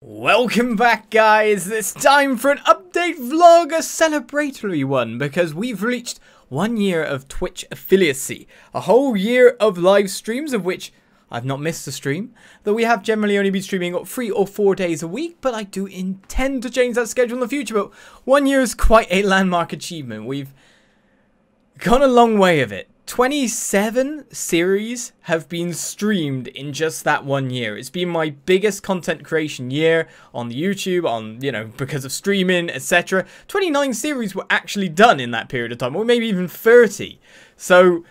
Welcome back, guys. It's time for an update vlog, a celebratory one, because we've reached 1 year of Twitch affiliacy. A whole year of live streams, of which I've not missed a stream, though we have generally only been streaming 3 or 4 days a week, but I do intend to change that schedule in the future. But 1 year is quite a landmark achievement. We've gone a long way of it. 27 series have been streamed in just that 1 year. It's been my biggest content creation year on the YouTube, because of streaming, etc. 29 series were actually done in that period of time, or maybe even 30. So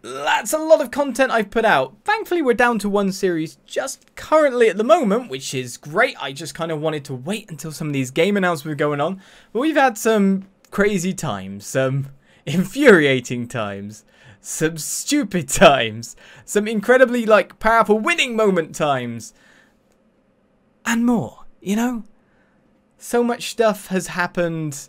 that's a lot of content I've put out. Thankfully, we're down to 1 series just currently at the moment, which is great. I just kind of wanted to wait until some of these game announcements were going on. But we've had some crazy times, some infuriating times, some stupid times, some incredibly powerful winning moment times, and more, so much stuff has happened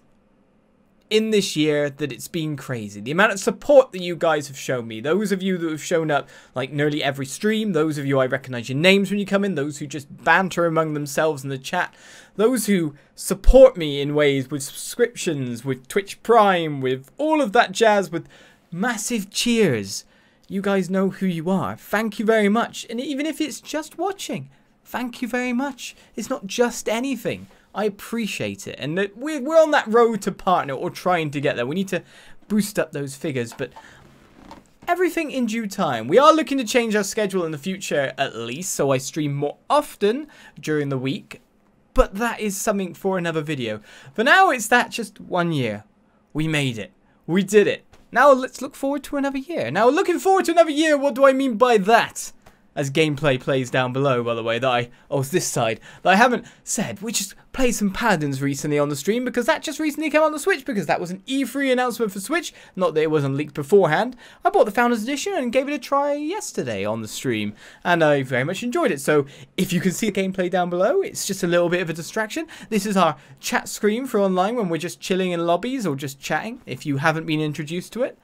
in this year that it's been crazy. The amount of support that you guys have shown me, those of you that have shown up nearly every stream, those of you I recognize your names when you come in, those who just banter among themselves in the chat, those who support me in ways with subscriptions, with Twitch Prime, with all of that jazz, with massive cheers. You guys know who you are. Thank you very much. And even if it's just watching, thank you very much. It's not just anything. I appreciate it. And we're on that road to partner, or trying to get there. We need to boost up those figures, but everything in due time. We are looking to change our schedule in the future at least, so I stream more often during the week. But that is something for another video. For now, it's that just 1 year. We made it. We did it. Now let's look forward to another year. Now, looking forward to another year, what do I mean by that? As gameplay plays down below, by the way, it's this side, that I haven't said. We just played some Paladins recently on the stream, because that just recently came on the Switch, because that was an E3 announcement for Switch. Not that it wasn't leaked beforehand. I bought the Founders Edition and gave it a try yesterday on the stream, and I very much enjoyed it. So if you can see the gameplay down below, it's just a little bit of a distraction. This is our chat screen for online when we're just chilling in lobbies or just chatting, if you haven't been introduced to it.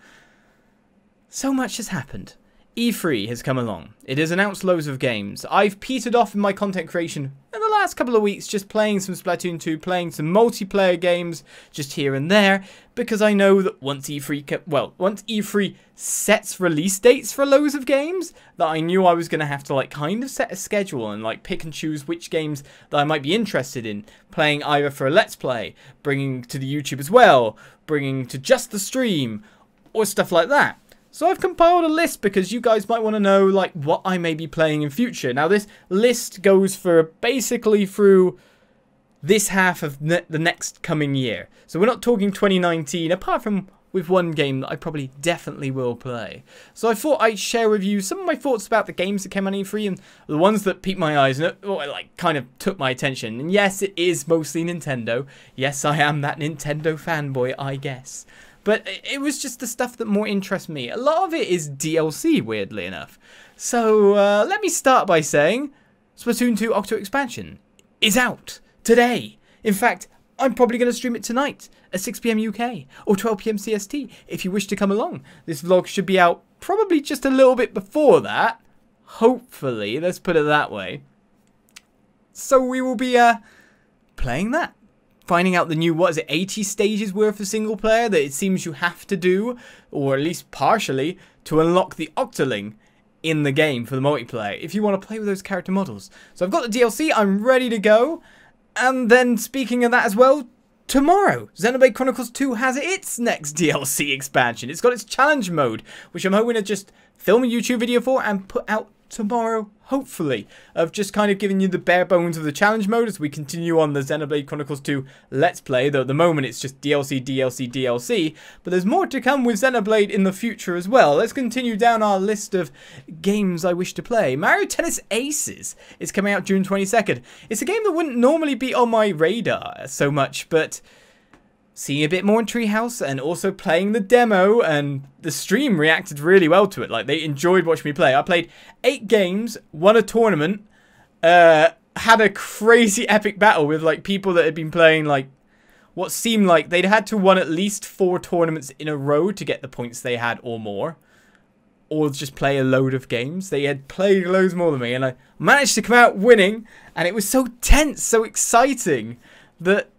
So much has happened. E3 has come along. It has announced loads of games. I've petered off in my content creation in the last couple of weeks, just playing some Splatoon 2, playing some multiplayer games just here and there, because I know that once E3 sets release dates for loads of games, that I knew I was going to have to kind of set a schedule and pick and choose which games that I might be interested in playing, either for a Let's Play, bringing to the YouTube as well, bringing to just the stream, or stuff like that. So I've compiled a list, because you guys might want to know what I may be playing in future. Now, this list goes for basically through this half of the next coming year. So we're not talking 2019, apart from with one game that I probably definitely will play. So I thought I'd share with you some of my thoughts about the games that came on E3, and the ones that piqued my eyes and kind of took my attention. And yes, it is mostly Nintendo. Yes, I am that Nintendo fanboy, I guess. But it was just the stuff that more interests me. A lot of it is DLC, weirdly enough. So let me start by saying Splatoon 2 Octo expansion is out today. In fact, I'm probably going to stream it tonight at 6 PM UK or 12 PM CST if you wish to come along. This vlog should be out probably just a little bit before that. Hopefully, let's put it that way. So we will be playing that. Finding out the new, 80 stages worth of single player that it seems you have to do, or at least partially, to unlock the Octoling in the game for the multiplayer, if you want to play with those character models. So I've got the DLC, I'm ready to go. And then, speaking of that as well, tomorrow, Xenoblade Chronicles 2 has its next DLC expansion. It's got its challenge mode, which I'm hoping to just film a YouTube video for and put out tomorrow, hopefully, of just kind of giving you the bare bones of the challenge mode as we continue on the Xenoblade Chronicles 2 Let's Play, though at the moment it's just DLC, DLC, DLC, but there's more to come with Xenoblade in the future as well. Let's continue down our list of games I wish to play. Mario Tennis Aces is coming out June 22nd. It's a game that wouldn't normally be on my radar so much, but seeing a bit more in Treehouse and also playing the demo, and the stream reacted really well to it. They enjoyed watching me play. I played 8 games, won a tournament, had a crazy epic battle with people that had been playing what seemed like they'd had to win at least 4 tournaments in a row to get the points they had or more. or just play a load of games. They had played loads more than me, and I managed to come out winning, and it was so tense, so exciting, that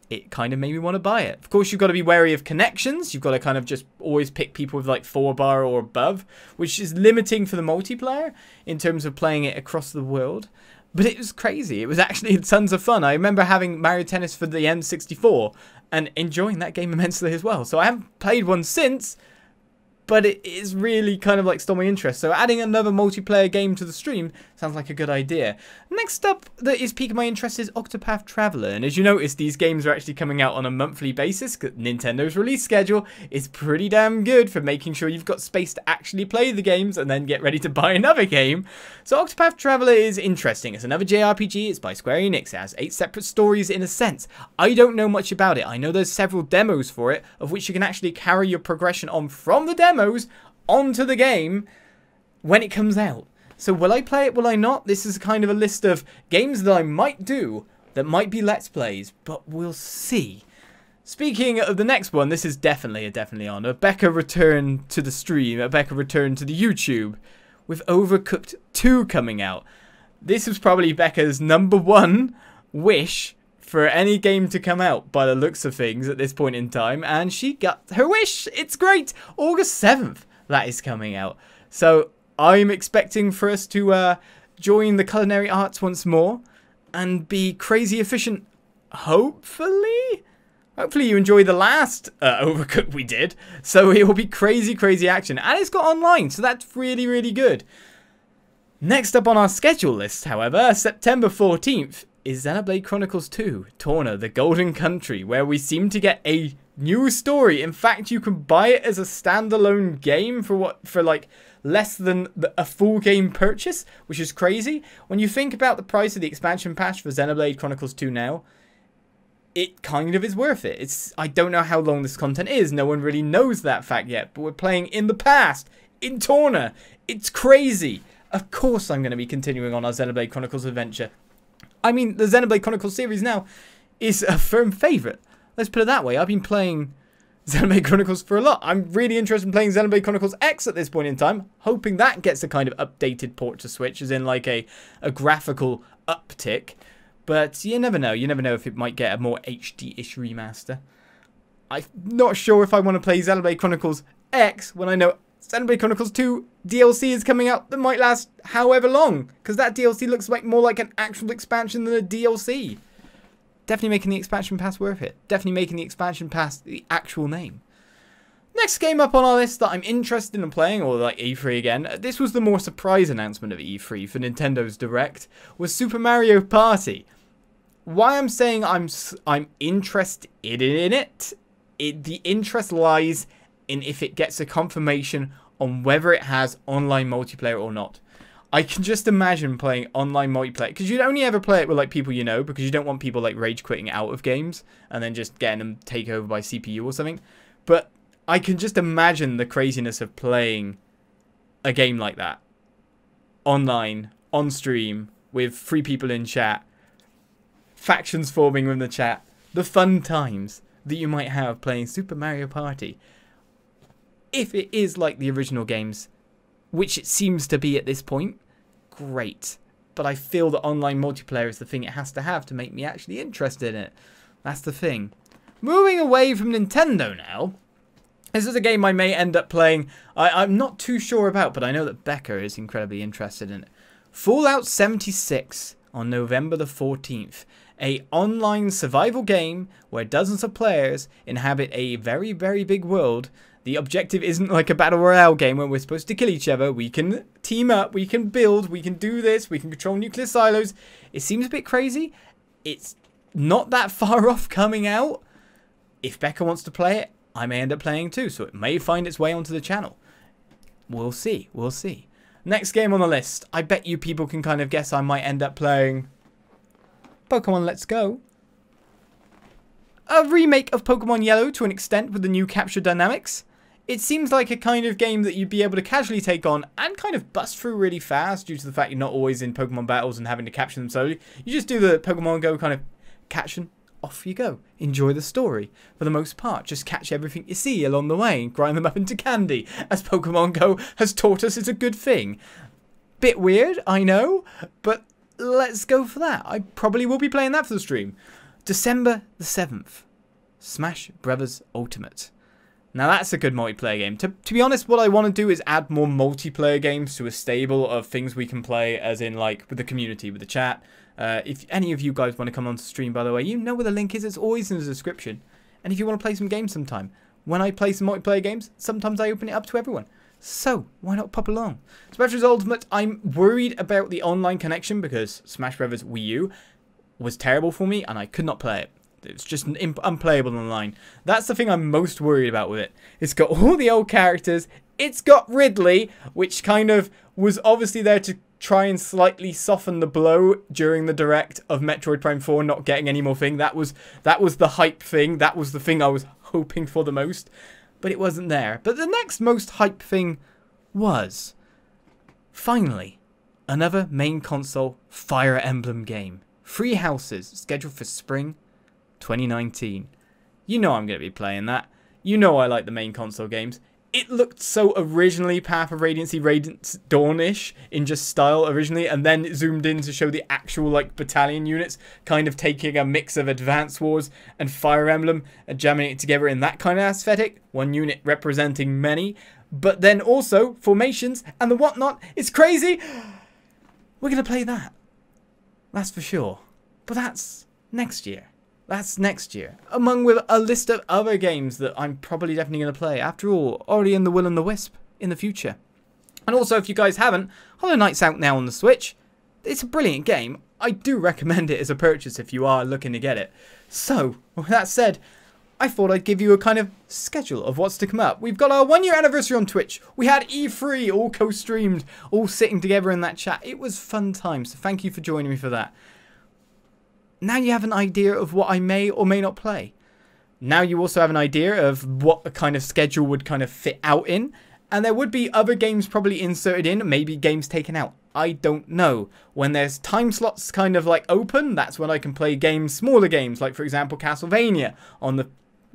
it kind of made me want to buy it. Of course, you've got to be wary of connections. You've got to kind of just always pick people with like 4 bar or above, which is limiting for the multiplayer in terms of playing it across the world. But it was crazy. It was actually tons of fun. I remember having Mario Tennis for the N64 and enjoying that game immensely as well. So I haven't played one since, but it is really kind of like stole my interest. So adding another multiplayer game to the stream sounds like a good idea. Next up that is piquing my interest is Octopath Traveler. And as you notice, these games are actually coming out on a monthly basis. Nintendo's release schedule is pretty damn good for making sure you've got space to actually play the games and then get ready to buy another game. So Octopath Traveler is interesting. It's another JRPG. It's by Square Enix. It has 8 separate stories in a sense. I don't know much about it. I know there's several demos for it, of which you can actually carry your progression on from the demos onto the game when it comes out. So will I play it, will I not? This is kind of a list of games that I might do that might be Let's Plays, but we'll see. Speaking of the next one, this is definitely on. Becca returned to the stream, Becca returned to the YouTube with Overcooked 2 coming out. This was probably Becca's #1 wish for any game to come out by the looks of things at this point in time, and she got her wish. It's great. August 7th that is coming out. So I'm expecting for us to join the culinary arts once more and be crazy efficient. Hopefully you enjoyed the last Overcooked we did. So it will be crazy action. And it's got online, so that's really good. Next up on our schedule list, however, September 14th, is Xenoblade Chronicles 2, Torna, the Golden Country, where we seem to get a new story. In fact, you can buy it as a standalone game for like less than a full game purchase, which is crazy. When you think about the price of the expansion pass for Xenoblade Chronicles 2 now, it kind of is worth it. I don't know how long this content is. No one really knows that fact yet, but we're playing in the past, in Torna. It's crazy. Of course I'm going to be continuing on our Xenoblade Chronicles adventure. I mean, the Xenoblade Chronicles series now is a firm favourite. Let's put it that way. I've been playing Xenoblade Chronicles for a lot. I'm really interested in playing Xenoblade Chronicles X at this point in time, hoping that gets a kind of updated port to Switch, as in like a graphical uptick. But you never know. You never know if it might get a more HD-ish remaster. I'm not sure if I want to play Xenoblade Chronicles X when I know Xenoblade Chronicles 2 DLC is coming out that might last however long, because that DLC looks like more like an actual expansion than a DLC. Definitely making the expansion pass worth it. Definitely making the expansion pass the actual name. Next game up on our list that I'm interested in playing, or like E3 again, this was the more surprise announcement of E3 for Nintendo's Direct, was Super Mario Party. Why I'm saying I'm interested in it, the interest lies in if it gets a confirmation on whether it has online multiplayer or not. I can just imagine playing online multiplayer, because you'd only ever play it with like people you know, because you don't want people like rage quitting out of games and then just getting them taken over by CPU or something. But I can just imagine the craziness of playing a game like that online, on stream, with 3 people in chat, factions forming in the chat, the fun times that you might have playing Super Mario Party. If it is like the original games, which it seems to be at this point, great. But I feel that online multiplayer is the thing it has to have to make me actually interested in it. That's the thing. Moving away from Nintendo now, this is a game I may end up playing. I'm not too sure about, but I know that Becca is incredibly interested in it. Fallout 76 on November the 14th. A online survival game where dozens of players inhabit a very big world. The objective isn't like a battle royale game where we're supposed to kill each other. We can team up, we can build, we can do this, we can control nuclear silos. It seems a bit crazy. It's not that far off coming out. If Becca wants to play it, I may end up playing too, so it may find its way onto the channel. We'll see, we'll see. Next game on the list. I bet you people can kind of guess I might end up playing Pokemon Let's Go. A remake of Pokemon Yellow to an extent with the new capture dynamics. It seems like a kind of game that you'd be able to casually take on and kind of bust through really fast due to the fact you're not always in Pokemon battles and having to capture them slowly. You just do the Pokemon Go kind of caption off you go. Enjoy the story. For the most part, just catch everything you see along the way and grind them up into candy, as Pokemon Go has taught us is a good thing. Bit weird, I know, but let's go for that. I probably will be playing that for the stream. December the 7th, Smash Brothers Ultimate. Now that's a good multiplayer game. To be honest, what I want to do is add more multiplayer games to a stable of things we can play, as in like with the community, with the chat. If any of you guys want to come on to stream, by the way, you know where the link is. It's always in the description. And if you want to play some games sometime, when I play some multiplayer games, sometimes I open it up to everyone. So why not pop along? Smash Bros. Ultimate, I'm worried about the online connection because Smash Bros. Wii U was terrible for me and I could not play it. It's just unplayable online. That's the thing I'm most worried about with it. It's got all the old characters. It's got Ridley, which kind of was obviously there to try and slightly soften the blow during the direct of Metroid Prime 4 not getting any more thing. That was the hype thing. That was the thing I was hoping for the most. But it wasn't there. But the next most hype thing was, finally, another main console Fire Emblem game. 3 houses, scheduled for spring 2019. You know I'm going to be playing that. You know I like the main console games. It looked so originally Path of Radiance, Radiance Dawn-ish in just style originally, and then it zoomed in to show the actual like battalion units kind of taking a mix of Advance Wars and Fire Emblem and jamming it together in that kind of aesthetic. One unit representing many, but then also formations and the whatnot. It's crazy. We're going to play that. That's for sure. But that's next year. That's next year. Among with a list of other games that I'm probably definitely going to play. After all, already in the Will and the Wisp in the future. And also, if you guys haven't, Hollow Knight's out now on the Switch. It's a brilliant game. I do recommend it as a purchase if you are looking to get it. So, with that said, I thought I'd give you a kind of schedule of what's to come up. We've got our 1-year anniversary on Twitch. We had E3 all co-streamed, all sitting together in that chat. It was fun times, so thank you for joining me for that. Now you have an idea of what I may or may not play. Now you also have an idea of what a kind of schedule would kind of fit out in. And there would be other games probably inserted in, maybe games taken out. I don't know. When there's time slots kind of like open, that's when I can play games, smaller games, like for example Castlevania on the,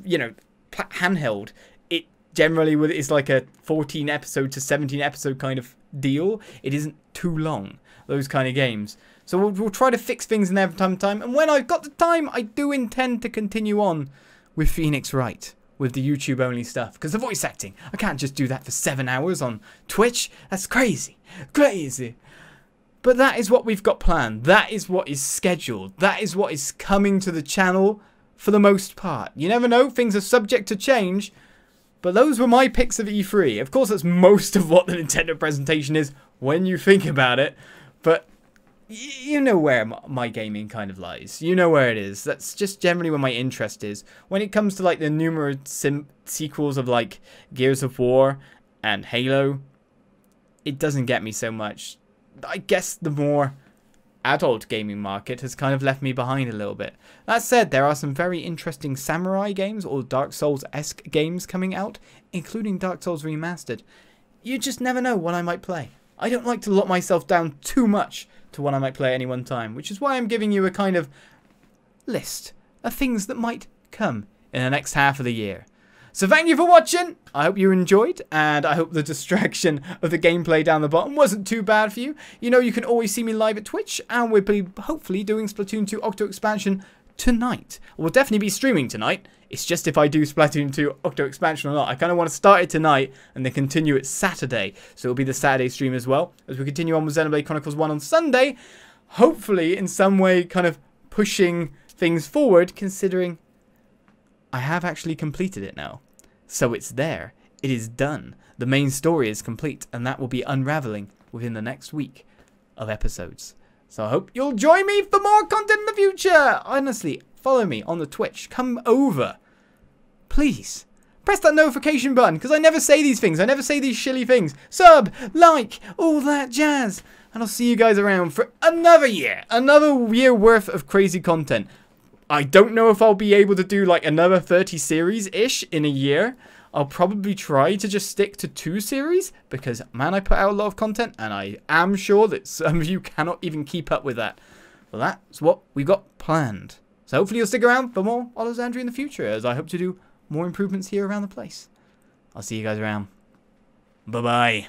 you know, handheld. It generally is like a 14 episode to 17 episode kind of deal. It isn't too long, those kind of games. So we'll try to fix things in there from time to time. And when I've got the time, I do intend to continue on with Phoenix Wright, with the YouTube only stuff. Because the voice acting, I can't just do that for 7 hours on Twitch. That's crazy. Crazy. But that is what we've got planned. That is what is scheduled. That is what is coming to the channel for the most part. You never know, things are subject to change. But those were my picks of E3. Of course, that's most of what the Nintendo presentation is when you think about it. But you know where my gaming kind of lies. You know where it is. That's just generally where my interest is. When it comes to like the numerous sequels of like Gears of War and Halo, it doesn't get me so much. I guess the more adult gaming market has kind of left me behind a little bit. That said, there are some very interesting samurai games or Dark Souls-esque games coming out, including Dark Souls Remastered. You just never know what I might play. I don't like to lock myself down too much to what I might play at any one time, which is why I'm giving you a kind of list of things that might come in the next half of the year. So thank you for watching. I hope you enjoyed, and I hope the distraction of the gameplay down the bottom wasn't too bad for you. You know you can always see me live at Twitch, and we'll be hopefully doing Splatoon 2 Octo Expansion tonight. We'll definitely be streaming tonight. It's just if I do Splatoon 2 Octo Expansion or not. I kind of want to start it tonight and then continue it Saturday. So it'll be the Saturday stream as well, as we continue on with Xenoblade Chronicles 1 on Sunday. Hopefully in some way kind of pushing things forward, considering I have actually completed it now. So it's there. It is done. The main story is complete, and that will be unraveling within the next week of episodes. So I hope you'll join me for more content in the future. Honestly, follow me on the Twitch. Come over. Please. Press that notification button, because I never say these things. I never say these shilly things. Sub, like, all that jazz. And I'll see you guys around for another year. Another year worth of crazy content. I don't know if I'll be able to do like another 30 series-ish in a year. I'll probably try to just stick to 2 series because, man, I put out a lot of content and I am sure that some of you cannot even keep up with that. Well, that's what we got planned. So hopefully you'll stick around for more Olizandri in the future, as I hope to do more improvements here around the place. I'll see you guys around. Bye-bye.